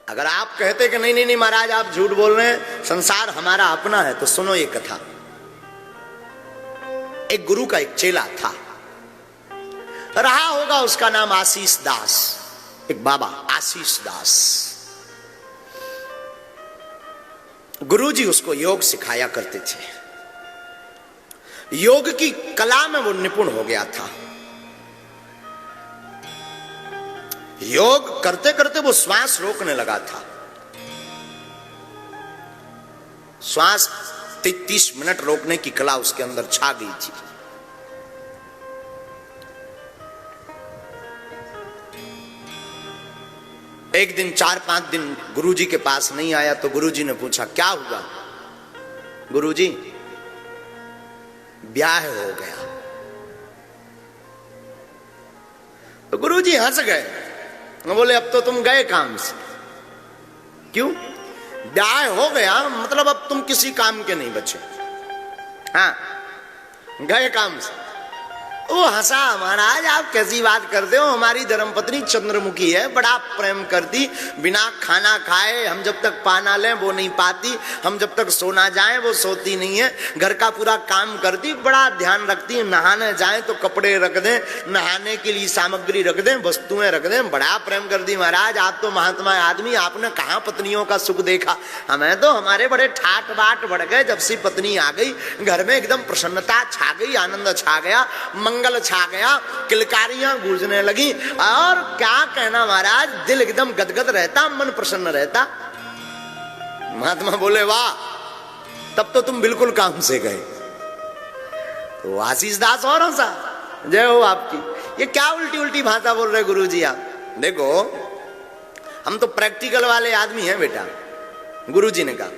अगर आप कहते कि नहीं नहीं नहीं महाराज आप झूठ बोल रहे हैं, संसार हमारा अपना है, तो सुनो ये कथा। एक गुरु का एक चेला था, रहा होगा, उसका नाम आशीष दास। एक बाबा आशीष दास, गुरुजी उसको योग सिखाया करते थे। योग की कला में वो निपुण हो गया था। योग करते करते वो श्वास रोकने लगा था। श्वास 30 मिनट रोकने की कला उसके अंदर छा गई थी। एक दिन 4-5 दिन गुरुजी के पास नहीं आया तो गुरुजी ने पूछा क्या हुआ? गुरुजी ब्याह हो गया। तो गुरुजी हंस गए, बोले अब तो तुम गए काम से। क्यों? ब्याह हो गया मतलब अब तुम किसी काम के नहीं बचे। हाँ, गए काम से। वो हंसा, महाराज आप कैसी बात करते हो, हमारी धर्मपत्नी चंद्रमुखी है, बड़ा प्रेम करती, बिना खाना खाए हम जब तक पाना लें वो नहीं पाती, हम जब तक सोना जाए वो सोती नहीं है, घर का पूरा काम करती, बड़ा ध्यान रखती, नहाने जाए तो कपड़े रख दें, नहाने के लिए सामग्री रख दें, वस्तुएं रख दें, बड़ा प्रेम करती। महाराज आप तो महात्मा आदमी, आपने कहाँ पत्नियों का सुख देखा, हमें तो हमारे बड़े ठाट बाट बढ़ गए जब से पत्नी आ गई, घर में एकदम प्रसन्नता छा गई, आनंद छा गया, मंगल छा गया, किलकारियां गूंजने लगी, और क्या कहना महाराज, दिल एकदम गदगद रहता, मन प्रसन्न रहता। महात्मा बोले वाह, तब तो तुम बिल्कुल काम से गए। तो आशीष दास और हंसा, जय हो आपकी, ये क्या उल्टी उल्टी भाषा बोल रहे गुरुजी आप। देखो हम तो प्रैक्टिकल वाले आदमी हैं बेटा। गुरुजी ने कहा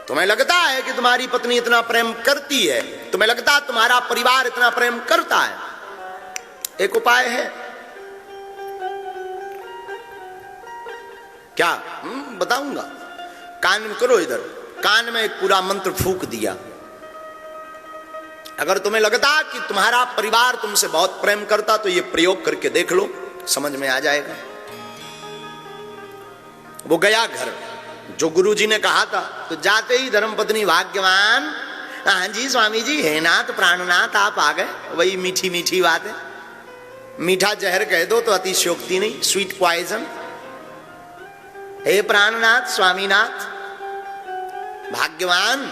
तुम्हें लगता है कि तुम्हारी पत्नी इतना प्रेम करती है, तुम्हें लगता है तुम्हारा परिवार इतना प्रेम करता है, एक उपाय है। क्या? बताऊंगा, कान में करो, इधर कान में एक पूरा मंत्र फूंक दिया। अगर तुम्हें लगता कि तुम्हारा परिवार तुमसे बहुत प्रेम करता तो ये प्रयोग करके देख लो, समझ में आ जाएगा। वो गया घर, जो गुरुजी ने कहा था, तो जाते ही धर्मपत्नी भाग्यवान, हाँ जी स्वामी जी, हे नाथ प्राणनाथ आप आ गए। वही मीठी मीठी बात है, मीठा जहर कह दो तो अतिशयोक्ति नहीं, स्वीट पॉइजन। हे प्राणनाथ स्वामीनाथ, भाग्यवान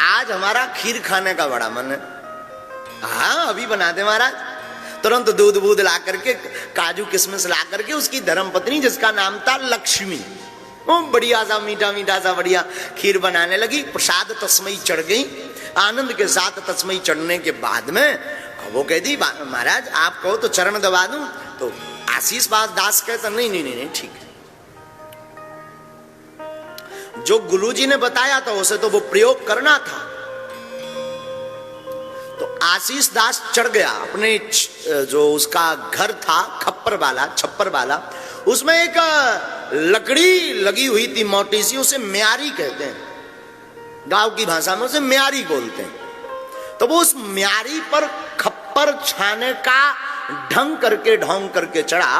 आज हमारा खीर खाने का बड़ा मन है। हाँ अभी बना दे महाराज। तुरंत दूध बूध ला करके, काजू किशमिश ला करके उसकी धर्मपत्नी, जिसका नाम था लक्ष्मी, वो बढ़िया सा मीठा मीठा सा बढ़िया खीर बनाने लगी। प्रसाद तस्मई चढ़ गई, आनंद के साथ तस्मई चढ़ने के बाद में वो कहती महाराज आप कहो तो चरण दबा दूं। तो आशीष दास कहता नहीं नहीं नहीं ठीक है, जो गुरुजी ने बताया था उसे तो वो प्रयोग करना था। तो आशीष दास चढ़ गया अपने, जो उसका घर था छप्पर वाला, उसमें एक लकड़ी लगी हुई थी मोटी सी, उसे म्यारी कहते हैं, गांव की भाषा में उसे म्यारी बोलते हैं। तो वो उस म्यारी पर खप्पर छाने का ढोंग करके चढ़ा।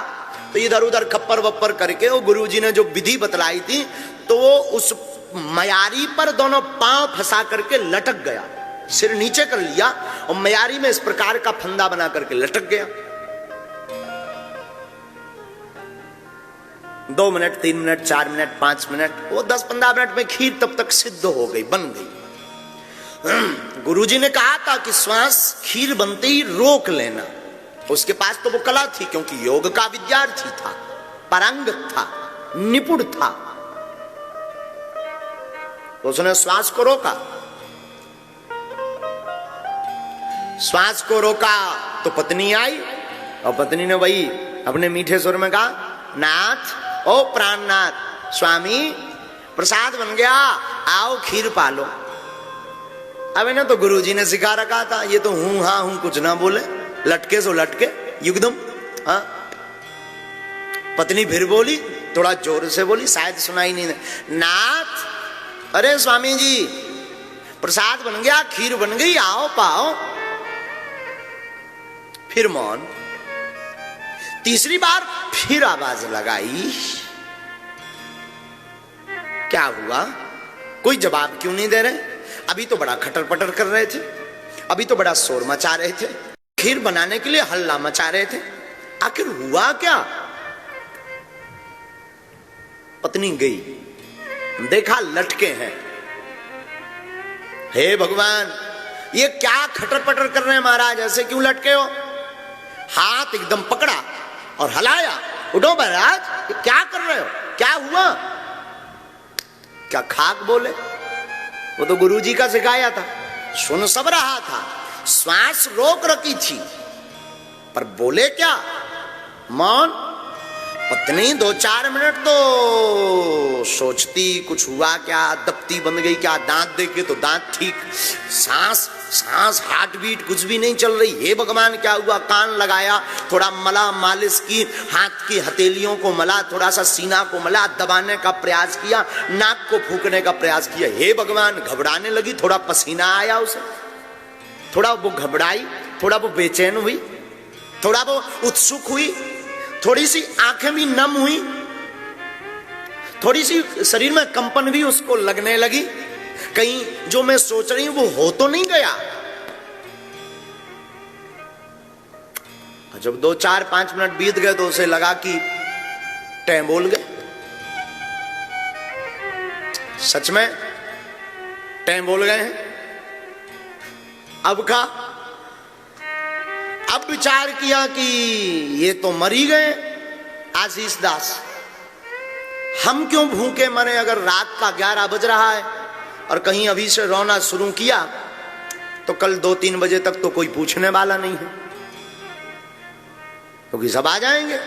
तो इधर उधर खप्पर वप्पर करके वो गुरुजी ने जो विधि बतलाई थी, तो वो उस म्यारी पर दोनों पांव फंसा करके लटक गया, सिर नीचे कर लिया और म्यारी में इस प्रकार का फंदा बना करके लटक गया। 2 मिनट 3 मिनट 4 मिनट 5 मिनट, वो 10-15 मिनट में खीर तब तक सिद्ध हो गई, बन गई। गुरुजी ने कहा था कि श्वास खीर बनते ही रोक लेना। उसके पास तो वो कला थी, क्योंकि योग का विद्यार्थी था, पारंगत था, निपुण था। तो उसने श्वास को रोका, श्वास को रोका तो पत्नी आई, और पत्नी ने वही अपने मीठे स्वर में कहा नाथ, ओ प्राणनाथ स्वामी, प्रसाद बन गया, आओ खीर पालो। अब इन्हें तो गुरुजी ने सिखा रखा था, ये तो हूं हाँ हूं कुछ ना बोले, लटके सो लटके एकदम। हाँ, पत्नी फिर बोली, थोड़ा जोर से बोली, शायद सुनाई नहीं, नाथ अरे स्वामी जी प्रसाद बन गया, खीर बन गई, आओ पाओ। फिर मौन। तीसरी बार फिर आवाज लगाई, क्या हुआ, कोई जवाब क्यों नहीं दे रहे? अभी तो बड़ा खटर पटर कर रहे थे, अभी तो बड़ा शोर मचा रहे थे, खीर बनाने के लिए हल्ला मचा रहे थे, आखिर हुआ क्या? पत्नी गई, देखा लटके हैं। हे भगवान, ये क्या खटर पटर कर रहे हैं महाराज, ऐसे क्यों लटके हो? हाथ एकदम पकड़ा और हलाया, उठो महाराज, ये क्या कर रहे हो, क्या हुआ? क्या खाक बोले? वो तो गुरुजी का सिखाया था, सुन सब रहा था, श्वास रोक रखी थी, पर बोले क्या? मौन। पत्नी 2-4 मिनट तो सोचती कुछ हुआ क्या, दबती बंद गई क्या, दांत देखे तो दांत ठीक, सांस हार्ट बीट कुछ भी नहीं चल रही। हे भगवान क्या हुआ? कान लगाया, थोड़ा मला, मालिश की, हाथ की हथेलियों को मला, थोड़ा सा सीना को मला, दबाने का प्रयास किया, नाक को फूकने का प्रयास किया। हे भगवान, घबराने लगी, थोड़ा पसीना आया उसे, थोड़ा वो घबराई, थोड़ा वो बेचैन हुई, थोड़ा वो उत्सुक हुई, थोड़ी सी आंखें भी नम हुई, थोड़ी सी शरीर में कंपन भी उसको लगने लगी, कहीं जो मैं सोच रही हूं वो हो तो नहीं गया। जब 2-4-5 मिनट बीत गए तो उसे लगा कि टैं बोल गए, सच में टैं बोल गए हैं। अब विचार किया कि ये तो मर ही गए आशीष दास, हम क्यों भूखे मरे? अगर रात का 11 बज रहा है और कहीं अभी से रोना शुरू किया तो कल 2-3 बजे तक तो कोई पूछने वाला नहीं है, क्योंकि सब आ जाएंगे,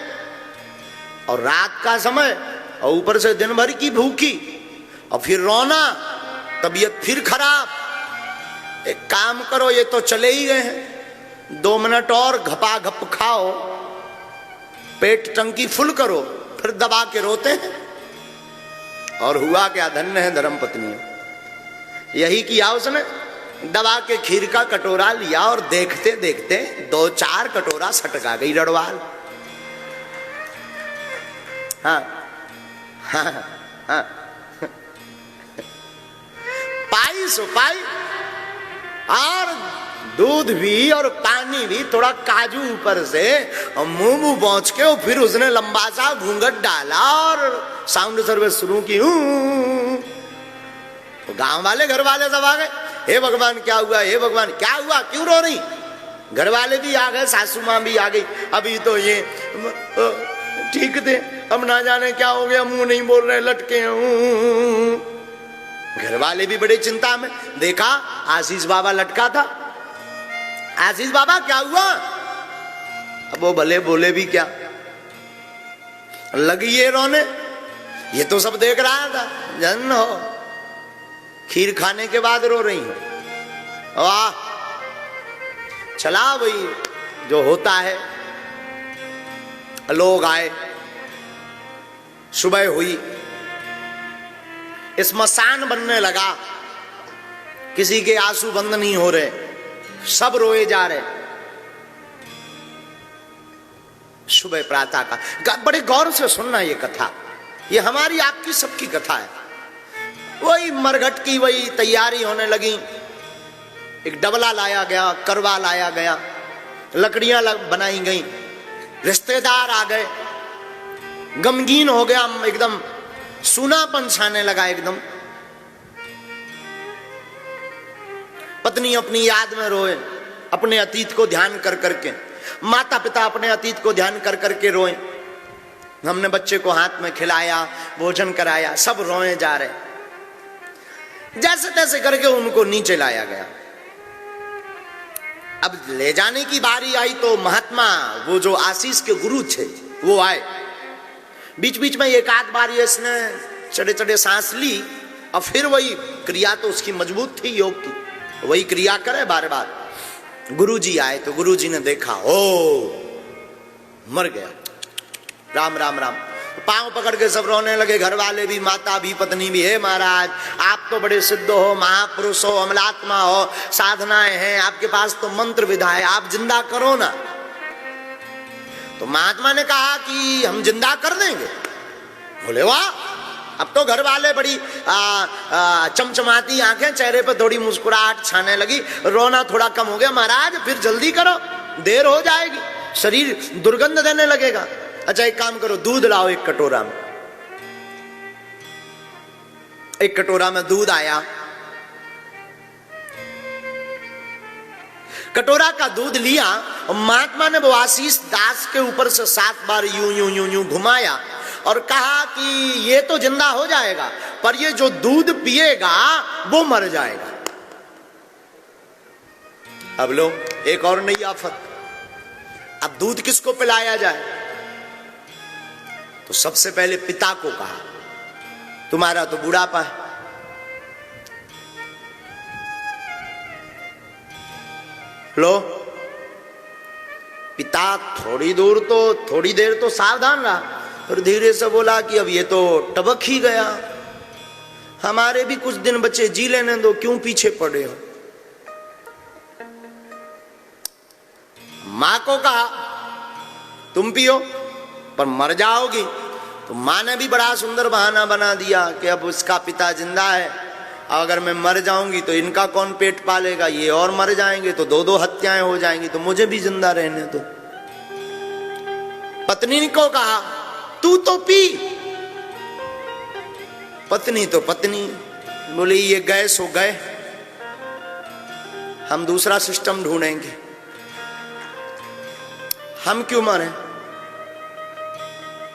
और रात का समय और ऊपर से दिन भर की भूखी और फिर रोना, तबीयत फिर खराब। एक काम करो, ये तो चले ही गए हैं, 2 मिनट और घपा घप खाओ, पेट टंकी फुल करो, फिर दबा के रोते हैं। और हुआ क्या? धन्य है धर्म पत्नी, यही किया उसने, दबा के खीर का कटोरा लिया और देखते देखते 2-4 कटोरा सटका गई रड़वाल। हाँ हाँ हाँ, पाई सो पाई, और दूध भी और पानी भी, थोड़ा काजू ऊपर से, और मुंह पहुंच के, और फिर उसने लंबा सा घूंघट डाला और साउंड सर्विस शुरू की। तो गांव वाले, घर वाले सब आ गए। हे भगवान क्या हुआ, हे भगवान क्या हुआ, क्यों रो रही? घर वाले भी आ गए, सासू मां भी आ गई। अभी तो ये ठीक थे, अब ना जाने क्या हो गया, मुंह नहीं बोल रहे, लटके हैं। घर वाले भी बड़े चिंता में। देखा आशीष बाबा लटका था। आशीष बाबा क्या हुआ? अब वो भले बोले भी क्या, लगी ये रोने, ये तो सब देख रहा था। जन हो, खीर खाने के बाद रो रही हो, वाह, चला भाई जो होता है। लोग आए, सुबह हुई, स्मशान बनने लगा, किसी के आंसू बंद नहीं हो रहे, सब रोए जा रहे। सुबह प्रातः का, बड़े गौर से सुनना ये कथा, ये हमारी आपकी सबकी कथा है। वही मरघट की वही तैयारी होने लगी, एक डबला लाया गया, करवा लाया गया, लकड़ियां बनाई गई, रिश्तेदार आ गए, गमगीन हो गया, एकदम सूनापन छाने लगा एकदम। पत्नी अपनी याद में रोए, अपने अतीत को ध्यान कर करके, माता पिता अपने अतीत को ध्यान कर करके रोए। हमने बच्चे को हाथ में खिलाया, भोजन कराया, सब रोए जा रहे। जैसे तैसे करके उनको नीचे लाया गया। अब ले जाने की बारी आई तो महात्मा, वो जो आशीष के गुरु थे, वो आए। बीच बीच में एक आध बार इसने चढ़े चढ़े सांस ली, और फिर वही क्रिया तो उसकी मजबूत थी योग की, वही क्रिया करे बार बार। गुरुजी आए तो गुरुजी ने देखा, ओ मर गया, राम राम राम। पांव पकड़ के सब रोने लगे, घर वाले भी, माता भी, पत्नी भी। हे महाराज, आप तो बड़े सिद्ध हो, महापुरुष हो, अमलात्मा हो, साधनाएं हैं आपके पास, तो मंत्र विधा है, आप जिंदा करो ना। तो महात्मा ने कहा कि हम जिंदा कर देंगे। बोले वाह, अब तो घर वाले बड़ी चमचमाती आंखें, चेहरे पर थोड़ी मुस्कुराहट छाने लगी, रोना थोड़ा कम हो गया। महाराज फिर जल्दी करो, देर हो जाएगी, शरीर दुर्गंध देने लगेगा। अच्छा एक काम करो, दूध लाओ एक कटोरा में। एक कटोरा में दूध आया, कटोरा का दूध लिया और महात्मा ने वो आशीष दास के ऊपर से 7 बार यूं यूं यूं यूं घुमाया और कहा कि ये तो जिंदा हो जाएगा, पर ये जो दूध पिएगा वो मर जाएगा। अब लो एक और नई आफत, अब दूध किसको पिलाया जाए? तो सबसे पहले पिता को कहा, तुम्हारा तो बुढ़ापा है, लो। पिता थोड़ी देर तो सावधान रहा, फिर धीरे से बोला कि अब ये तो टबक ही गया, हमारे भी कुछ दिन बचे, जी लेने दो, क्यों पीछे पड़े हो। मां को कहा तुम पियो पर मर जाओगी। तो मां ने भी बड़ा सुंदर बहाना बना दिया कि अब उसका पिता जिंदा है, अगर मैं मर जाऊंगी तो इनका कौन पेट पालेगा, ये और मर जाएंगे तो 2-2 हत्याएं हो जाएंगी, तो मुझे भी जिंदा रहने दो। पत्नी को कहा तू तो पी। पत्नी तो पत्नी बोली ये गए सो गए, हम दूसरा सिस्टम ढूंढेंगे, हम क्यों मरे,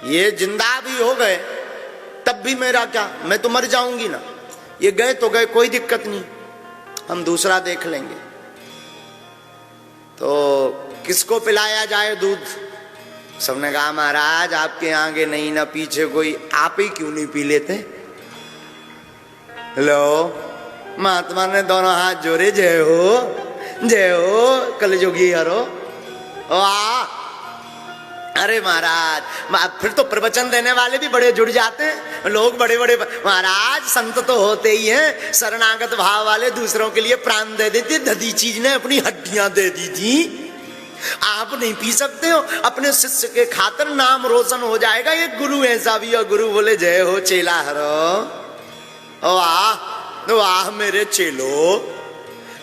ये जिंदा भी हो गए तब भी मेरा क्या, मैं तो मर जाऊंगी ना, ये गए तो गए, कोई दिक्कत नहीं, हम दूसरा देख लेंगे। तो किसको पिलाया जाए दूध? सबने कहा महाराज आपके आगे नहीं ना पीछे कोई, आप ही क्यों नहीं पी लेते? लो महात्मा ने दोनों हाथ जोड़े, जय हो कलयुगी हरो। वाह, अरे महाराज फिर तो प्रवचन देने वाले भी बड़े जुड़ जाते हैं, लोग बड़े बड़े महाराज संत तो होते ही हैं, शरणागत भाव वाले, दूसरों के लिए प्राण दे देते। दधी चीज ने अपनी हड्डियां दे दी थी, आप नहीं पी सकते हो, अपने शिष्य के खातिर नाम रोशन हो जाएगा। ये गुरु ऐसा भी है, गुरु बोले जय हो चेला हरो। वाह वाह मेरे चेलो।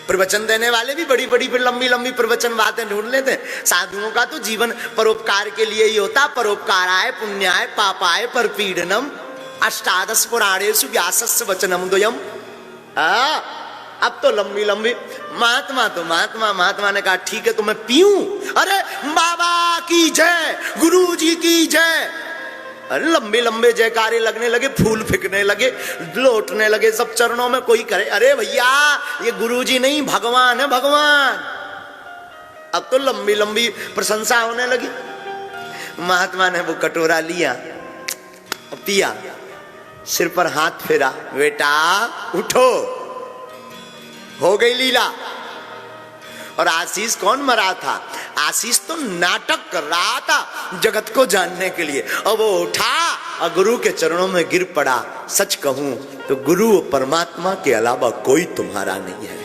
प्रवचन देने वाले भी बड़ी बड़ी लंबी लंबी प्रवचन बातें ढूंढ लेते हैं। साधुओं का तो जीवन परोपकार के लिए ही होता, परोपकाराय पुण्याय पापाय परपीडनम अष्टादश पुराणेषु व्यासस्य वचनम द्वयम्। अब तो लंबी लंबी महात्मा ने कहा ठीक है तो मैं पीऊं? अरे बाबा की जय, गुरु जी की जय। अरे लंबे लंबे जयकारे लगने लगे, फूल फेंकने लगे, लौटने लगे सब चरणों में, कोई करे अरे भैया ये गुरुजी नहीं भगवान है भगवान। अब तो लंबी लंबी प्रशंसा होने लगी। महात्मा ने वो कटोरा लिया, पिया, सिर पर हाथ फेरा, बेटा उठो, हो गई लीला। और आशीष कौन मरा था? आशीष तो नाटक कर रहा था जगत को जानने के लिए, और वो उठा और गुरु के चरणों में गिर पड़ा। सच कहूं तो गुरु परमात्मा के अलावा कोई तुम्हारा नहीं है।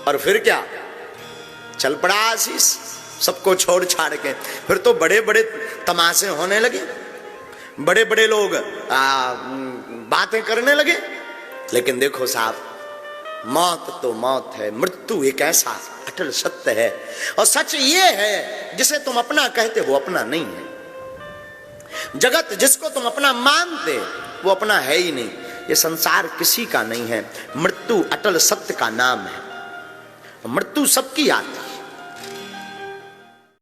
और फिर क्या, चल पड़ा आशीष सबको छोड़ छाड़ के। फिर तो बड़े बड़े तमाशे होने लगे, बड़े बड़े लोग बातें करने लगे। लेकिन देखो साहब, मौत तो मौत है, मृत्यु एक ऐसा अटल सत्य है, और सच ये है जिसे तुम अपना कहते हो अपना नहीं है। जगत जिसको तुम अपना मानते वो अपना है ही नहीं। ये संसार किसी का नहीं है, मृत्यु अटल सत्य का नाम है। मृत्यु सबकी आती है,